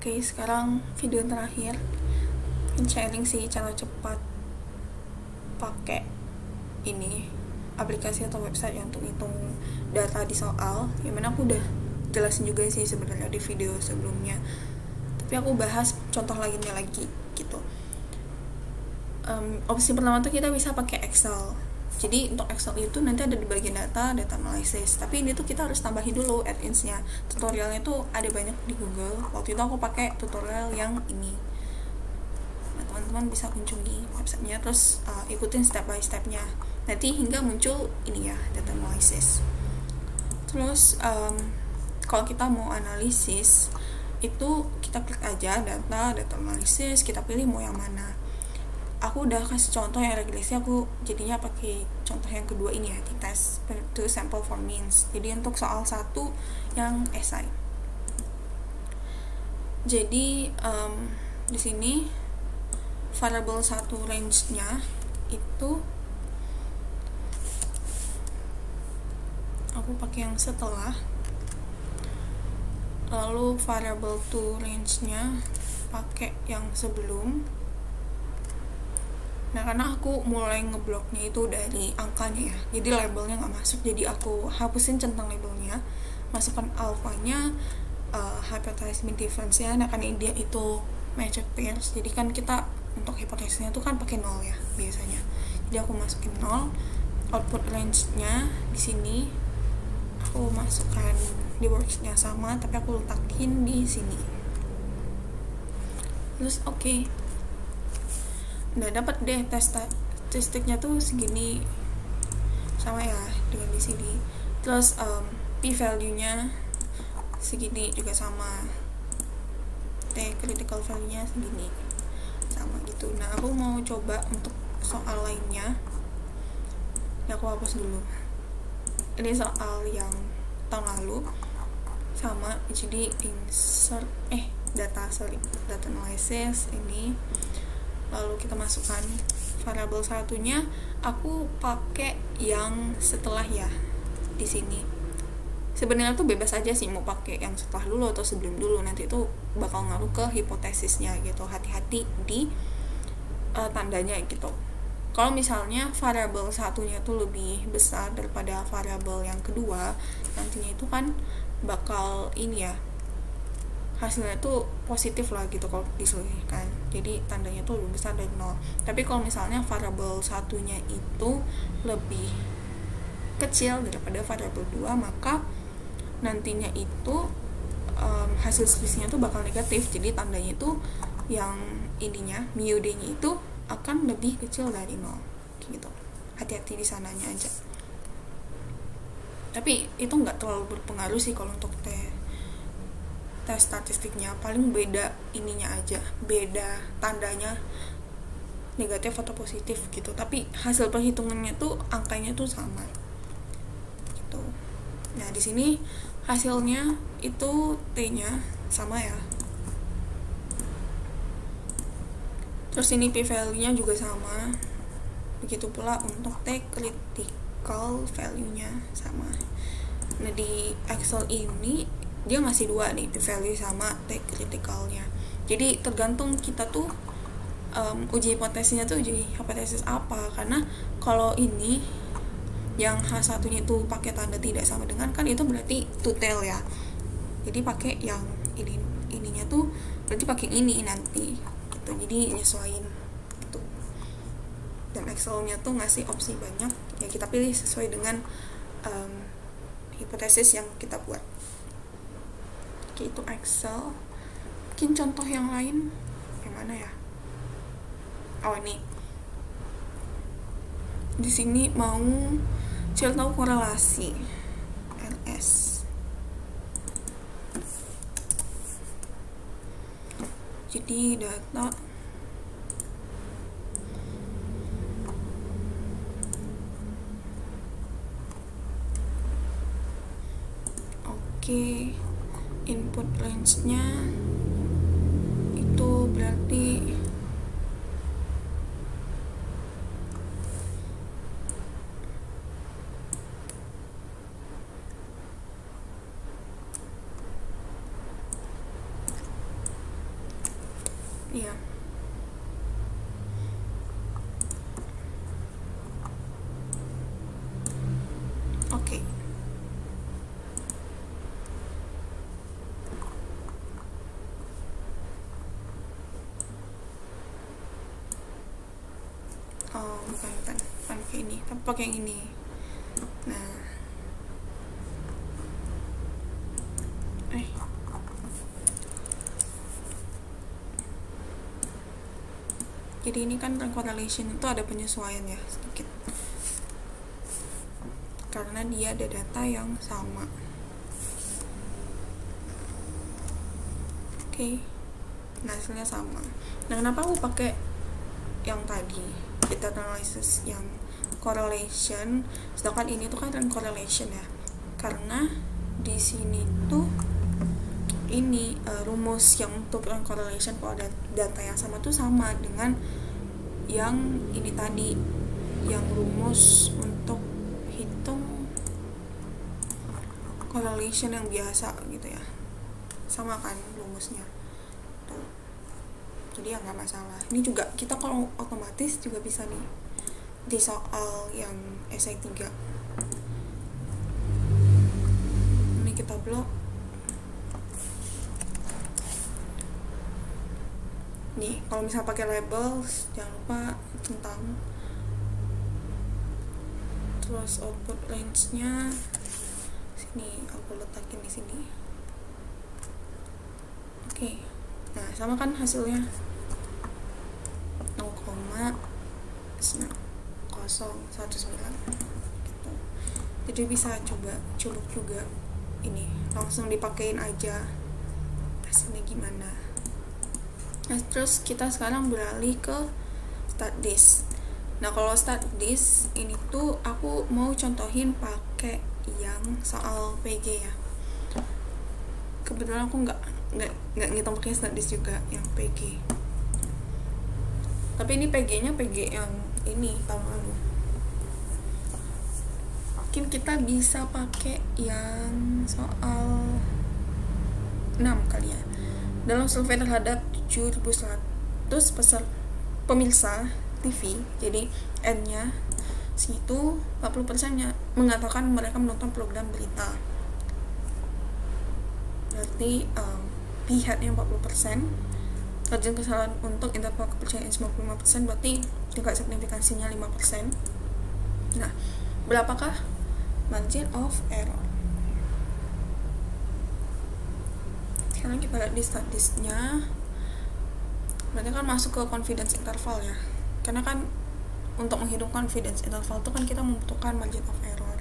Oke, sekarang video terakhir sharing sih cara cepat pakai ini aplikasi atau website yang untuk hitung data di soal. Yang mana aku udah jelasin juga sih sebenarnya di video sebelumnya, tapi aku bahas contoh lainnya lagi gitu. Opsi pertama tuh kita bisa pakai Excel. Jadi untuk Excel itu nanti ada di bagian data analysis, tapi ini tuh kita harus tambahin dulu add-ins-nya. Tutorialnya tuh ada banyak di Google. Waktu itu aku pakai tutorial yang ini. Nah, teman-teman bisa kunjungi websitenya, terus ikutin step by stepnya. Nanti hingga muncul ini ya, data analysis. Terus kalau kita mau analisis itu kita klik aja data analysis, kita pilih mau yang mana. Aku udah kasih contoh yang regulasi, aku jadinya pakai contoh yang kedua ini ya, di test to sample for means. Jadi untuk soal 1 yang esai. Jadi di sini variable 1 range-nya itu aku pakai yang setelah, lalu variable 2 range-nya pakai yang sebelum. Nah, karena aku mulai ngebloknya itu dari angkanya ya, jadi labelnya nggak masuk, jadi aku hapusin centang labelnya, masukkan alfanya, hypothesis mean difference-nya. Nah, karena dia itu matched pairs, jadi kan kita untuk hipotesisnya itu kan pakai 0 ya biasanya, jadi aku masukin 0. Output range-nya di sini aku masukkan di works-nya sama, tapi aku letakin di sini. Terus oke. Nah, dapat deh tes statistiknya tuh segini, sama ya dengan di sini. Terus p value-nya segini juga sama, t critical value-nya segini sama gitu. Nah, aku mau coba untuk soal lainnya ya, aku hapus dulu. Ini soal yang tahun lalu sama, jadi insert data analysis ini. Lalu kita masukkan variabel satunya, aku pakai yang setelah ya di sini. Sebenarnya tuh bebas aja sih mau pakai yang setelah dulu atau sebelum dulu, nanti itu bakal ngaruh ke hipotesisnya gitu. Hati-hati di tandanya gitu. Kalau misalnya variabel satunya tuh lebih besar daripada variabel yang kedua, nantinya itu kan bakal ini ya, hasilnya tuh positif lah gitu kalau diselisihkan, jadi tandanya tuh lebih besar dari 0. Tapi kalau misalnya variabel satunya itu lebih kecil daripada variabel 2, maka nantinya itu hasil selisihnya tuh bakal negatif, jadi tandanya itu yang ininya mu d-nya itu akan lebih kecil dari 0 gitu. Hati-hati di sananya aja. Tapi itu nggak terlalu berpengaruh sih kalau untuk tes statistiknya, paling beda ininya aja, beda tandanya negatif atau positif gitu, tapi hasil perhitungannya tuh angkanya tuh sama gitu. Nah, di sini hasilnya itu t-nya sama ya, terus ini p value-nya juga sama, begitu pula untuk t critical value-nya sama. Nah, di Excel ini dia ngasih 2 nih, p value sama t critical-nya. Jadi tergantung kita tuh uji hipotesisnya tuh uji hipotesis apa, karena kalau ini yang H1-nya itu pakai tanda tidak sama dengan, kan itu berarti to tell ya. Jadi pakai yang ininya tuh berarti pakai ini nanti gitu. Jadi nyesuaiin gitu. Dan Excel-nya tuh ngasih opsi banyak, ya kita pilih sesuai dengan hipotesis yang kita buat. Oke, itu Excel. Mungkin contoh yang lain yang mana ya? Oh, ini. Di sini mau cari tahu korelasi LS. Jadi data input range-nya itu berarti Iya. Oke. Oh, bukan pakai ini, tapi pakai yang ini. Nah, jadi ini kan rank correlation itu ada penyesuaian ya sedikit, karena dia ada data yang sama. Oke. Nah, hasilnya sama. Nah, kenapa aku pakai yang tadi data analysis yang correlation, sedangkan ini tuh kan rank correlation ya? Karena di sini tuh ini rumus yang untuk rank correlation kalau ada data yang sama tuh sama dengan yang ini tadi, yang rumus untuk hitung correlation yang biasa gitu ya, sama kan rumusnya tuh. Jadi ya nggak masalah. Ini juga kita kalau otomatis juga bisa nih di soal yang esai 3 ini kita blok nih. Kalau misal pakai labels, jangan lupa tentang terus output range-nya sini, aku letakin di sini. Oke. Nah, sama kan hasilnya 0,019 gitu. Jadi bisa coba colok juga ini, langsung dipakein aja hasilnya gimana. Nah, terus kita sekarang beralih ke start disk. Nah, kalau start disk ini tuh aku mau contohin pakai yang soal PG ya. Kebetulan aku nggak ngitung pakai start disk juga yang PG. Tapi ini PG-nya PG yang ini tahun lalu. Mungkin kita bisa pakai yang soal 6 kali ya. Dalam survei terhadap 7.100 pemirsa TV, jadi N-nya segitu, 40%-nya mengatakan mereka menonton program berita. Berarti P-hat-nya 40%, margin kesalahan untuk interval kepercayaan 95%, berarti tingkat signifikansinya 5%. Nah, berapakah margin of error? Sekarang kita lihat di statistiknya, berarti kan masuk ke confidence interval ya, karena kan untuk menghitung confidence interval itu kan kita membutuhkan margin of error.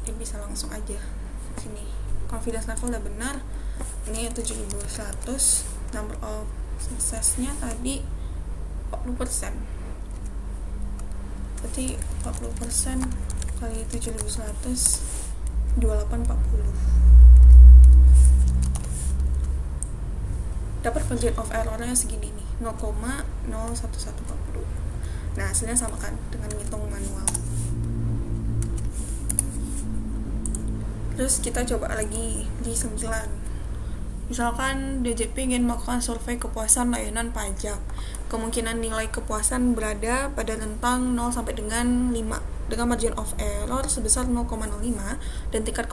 Jadi bisa langsung aja sini, confidence level udah benar, ini 7.100, number of success-nya tadi 40%, berarti 40% kali 7.100 2840, dapat margin of error-nya segini nih, 0,01140. Nah, hasilnya sama kan dengan ngitung manual. Terus kita coba lagi di 9. Misalkan DJP ingin melakukan survei kepuasan layanan pajak. Kemungkinan nilai kepuasan berada pada rentang 0 sampai dengan 5 dengan margin of error sebesar 0,05 dan tingkat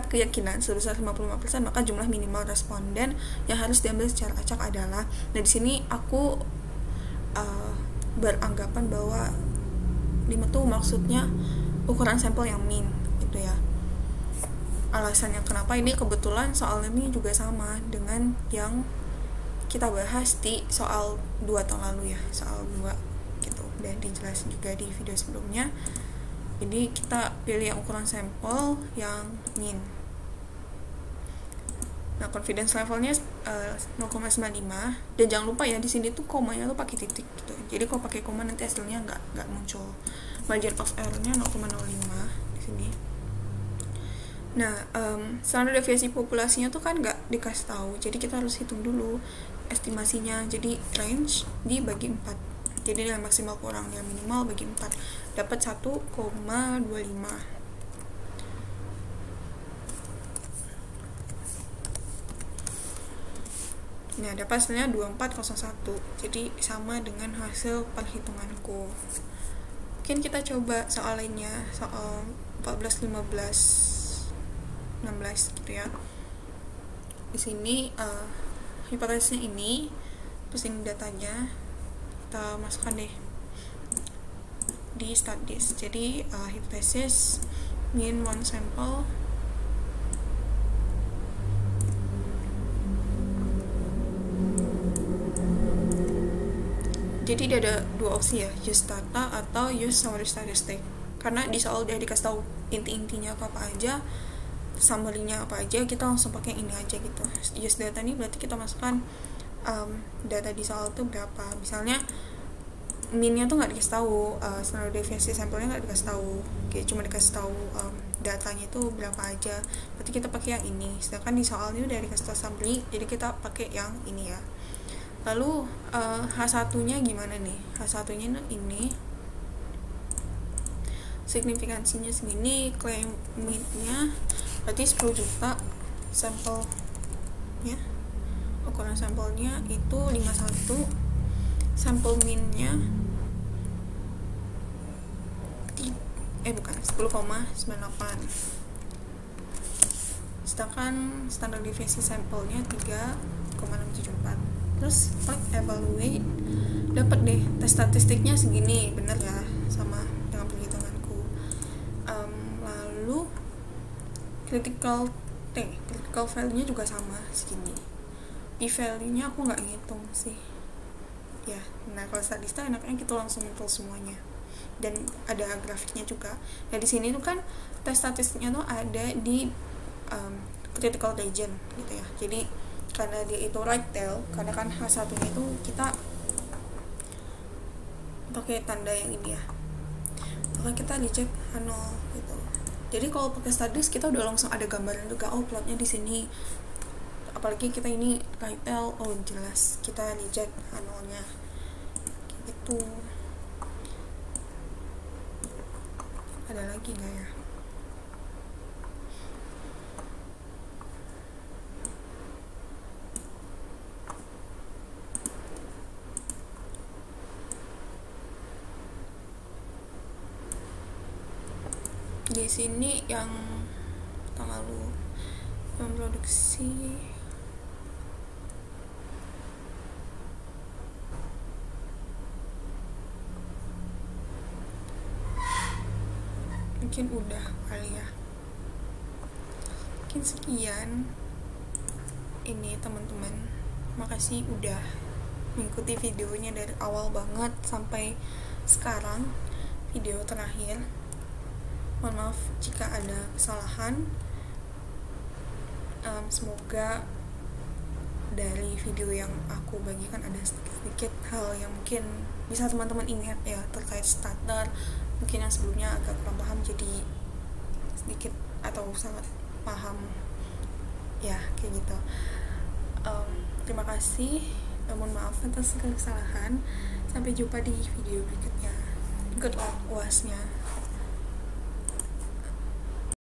keyakinan sebesar 55%, maka jumlah minimal responden yang harus diambil secara acak adalah. Nah, di sini aku beranggapan bahwa 5 tuh maksudnya ukuran sampel yang min gitu ya. Alasannya kenapa ini, kebetulan soal ini juga sama dengan yang kita bahas di soal 2 tahun lalu ya, soal 2 gitu, dan dijelasin juga di video sebelumnya. Jadi kita pilih yang ukuran sampel yang min. Nah, confidence levelnya 0,95, dan jangan lupa ya di sini tuh komanya tuh pakai titik gitu. Jadi kalau pakai koma nanti hasilnya nggak muncul. Margin of error-nya 0,05 di sini. Nah, standar deviasi populasinya tuh kan nggak dikasih tahu, jadi kita harus hitung dulu estimasinya. Jadi range dibagi 4, jadi nilai maksimal kurang nilai minimal bagi 4, dapat 1,25. Nah, dapat hasilnya 2401. Jadi sama dengan hasil perhitunganku. Mungkin kita coba soal lainnya, soal 14, 15, 16 gitu ya. Di sini hipotesisnya ini, terus ini datanya kita masukkan deh di studies. Jadi hipotesis mean one sample jadi dia ada dua opsi ya, use data atau use summary statistic. Karena di soal dia dikasih tahu inti-intinya apa aja, summary-nya apa aja, kita langsung pakai ini aja gitu. Use data ini berarti kita masukkan data di soal itu berapa. Misalnya mean-nya tuh nggak dikasih tahu, standar deviasi sampelnya nggak dikasih tahu, kayak cuma dikasih tahu datanya itu berapa aja, berarti kita pakai yang ini. Sedangkan di soal ini udah dikasih tahu summary, jadi kita pakai yang ini ya. Lalu H1-nya gimana nih? H1-nya ini signifikansinya segini, claim mean-nya berarti 10 juta sampelnya, ukuran sampelnya itu 51, sampel mean-nya bukan 10,98, sedangkan standar deviasi sampelnya 3,674. Terus klik evaluate, dapat deh tes statistiknya segini, bener ya, sama dengan perhitunganku. Lalu critical value-nya juga sama segini. P value-nya aku nggak ngitung sih ya. Nah, kalau statistik enaknya kita langsung ngitung semuanya, dan ada grafiknya juga. Nah, di sini tuh kan tes statistiknya tuh ada di critical region gitu ya. Jadi karena dia itu right tail, karena kan H1-nya itu kita pakai tanda yang ini ya, maka kita dicek H0 gitu. Jadi kalau pakai statis kita udah langsung ada gambaran juga, oh plotnya di sini. Apalagi kita ini right tail, oh jelas kita dicek H0-nya gitu. Ada lagi nggak ya? Di sini yang lalu memproduksi mungkin udah kali ya. Mungkin sekian ini teman-teman, makasih udah mengikuti videonya dari awal banget sampai sekarang video terakhir. Mohon maaf jika ada kesalahan. Semoga dari video yang aku bagikan ada sedikit hal yang mungkin bisa teman-teman ingat ya, terkait standar mungkin yang sebelumnya agak kurang paham, jadi sedikit atau sangat paham ya, kayak gitu. Terima kasih, mohon maaf atas segala kesalahan. Sampai jumpa di video berikutnya. Good luck UAS-nya.